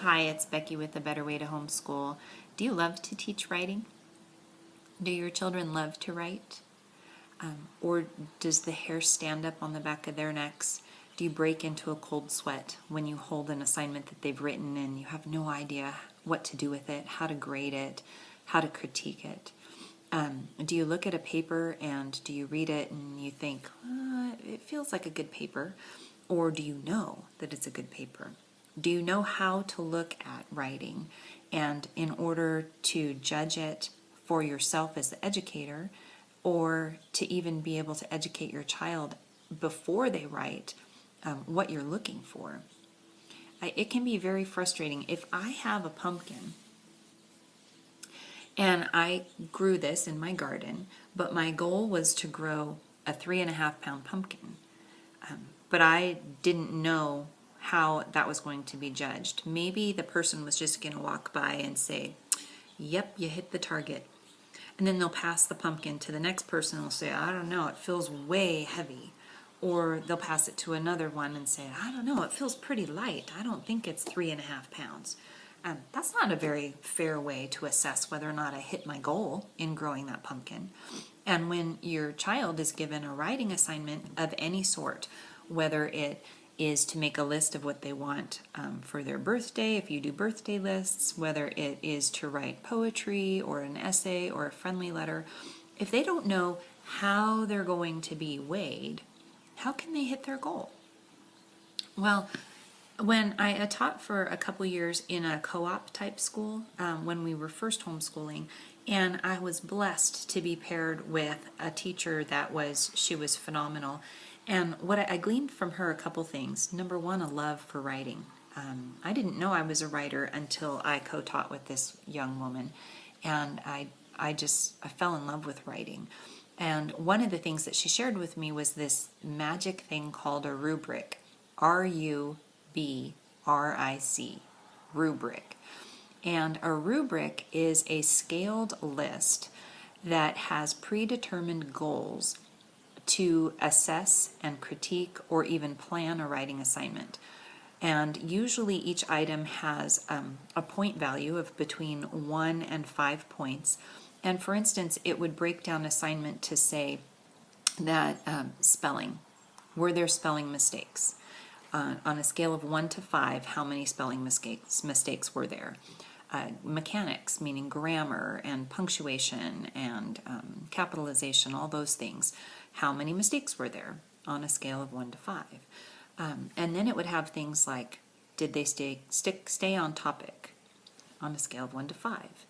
Hi, it's Becky with A Better Way to Homeschool. Do you love to teach writing? Do your children love to write? Or does the hair stand up on the back of their necks? Do you break into a cold sweat when you hold an assignment that they've written and you have no idea what to do with it, how to grade it, how to critique it? Do you look at a paper and do you read it and you think, it feels like a good paper? Or do you know that it's a good paper? Do you know how to look at writing? And in order to judge it for yourself as the educator, or to even be able to educate your child before they write, what you're looking for. It can be very frustrating. If I have a pumpkin and I grew this in my garden, but my goal was to grow a 3.5 pound pumpkin, but I didn't know how that was going to be judged. Maybe the person was just going to walk by and say, yep, you hit the target. And then they'll pass the pumpkin to the next person and they'll say, I don't know, it feels way heavy. Or they'll pass it to another one and say, I don't know, it feels pretty light. I don't think it's 3.5 pounds. That's not a very fair way to assess whether or not I hit my goal in growing that pumpkin. And when your child is given a writing assignment of any sort, whether it is to make a list of what they want for their birthday, if you do birthday lists, whether it is to write poetry or an essay or a friendly letter, if they don't know how they're going to be weighed, how can they hit their goal? Well, when I taught for a couple years in a co-op type school, when we were first homeschooling, and I was blessed to be paired with a teacher she was phenomenal. And what I gleaned from her a couple things. Number one, a love for writing. I didn't know I was a writer until I co-taught with this young woman, and I fell in love with writing. And one of the things that she shared with me was this magic thing called a rubric. RUBRIC, rubric. And a rubric is a scaled list that has predetermined goals to assess and critique or even plan a writing assignment. And usually each item has a point value of between 1 and 5 points. And for instance, it would break down assignment to say that spelling, were there spelling mistakes? On a scale of 1 to 5, how many spelling mistakes were there? Mechanics, meaning grammar and punctuation and capitalization, all those things. How many mistakes were there on a scale of 1 to 5? And then it would have things like, did they stay on topic on a scale of 1 to 5?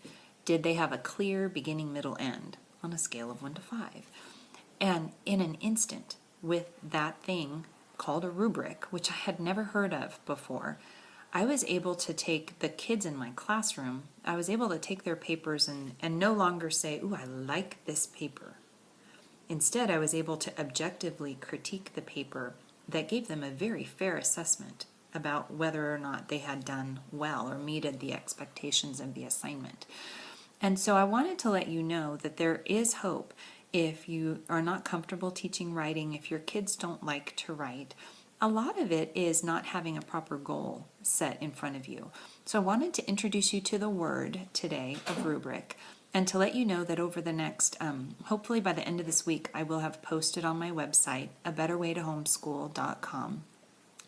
Did they have a clear beginning, middle, end on a scale of 1 to 5? And in an instant, with that thing called a rubric, which I had never heard of before, I was able to take the kids in my classroom, I was able to take their papers and no longer say, ooh, I like this paper. Instead, I was able to objectively critique the paper that gave them a very fair assessment about whether or not they had done well or meted the expectations of the assignment. And so I wanted to let you know that there is hope if you are not comfortable teaching writing, if your kids don't like to write. A lot of it is not having a proper goal set in front of you. So I wanted to introduce you to the word today of rubric, and to let you know that over the next, hopefully by the end of this week, I will have posted on my website, abetterwaytohomeschool.com.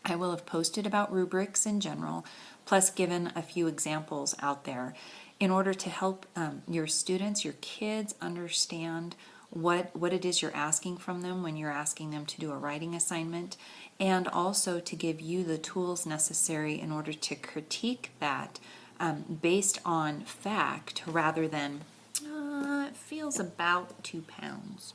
I will have posted about rubrics in general, plus given a few examples out there in order to help your students, your kids understand what it is you're asking from them when you're asking them to do a writing assignment, and also to give you the tools necessary in order to critique that based on fact rather than it feels about 2 pounds.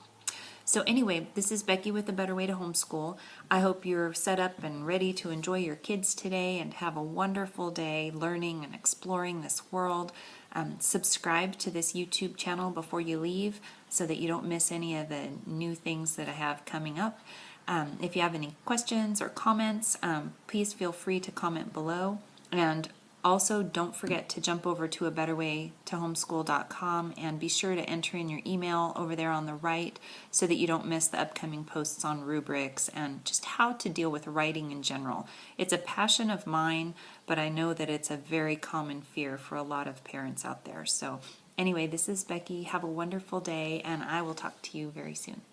So anyway, this is Becky with A Better Way to Homeschool. I hope you're set up and ready to enjoy your kids today and have a wonderful day learning and exploring this world. Subscribe to this YouTube channel before you leave so that you don't miss any of the new things that I have coming up. If you have any questions or comments, please feel free to comment below. And Also, don't forget to jump over to abetterwaytohomeschool.com and be sure to enter in your email over there on the right so that you don't miss the upcoming posts on rubrics and just how to deal with writing in general. It's a passion of mine, but I know that it's a very common fear for a lot of parents out there. So anyway, this is Becky. Have a wonderful day, and I will talk to you very soon.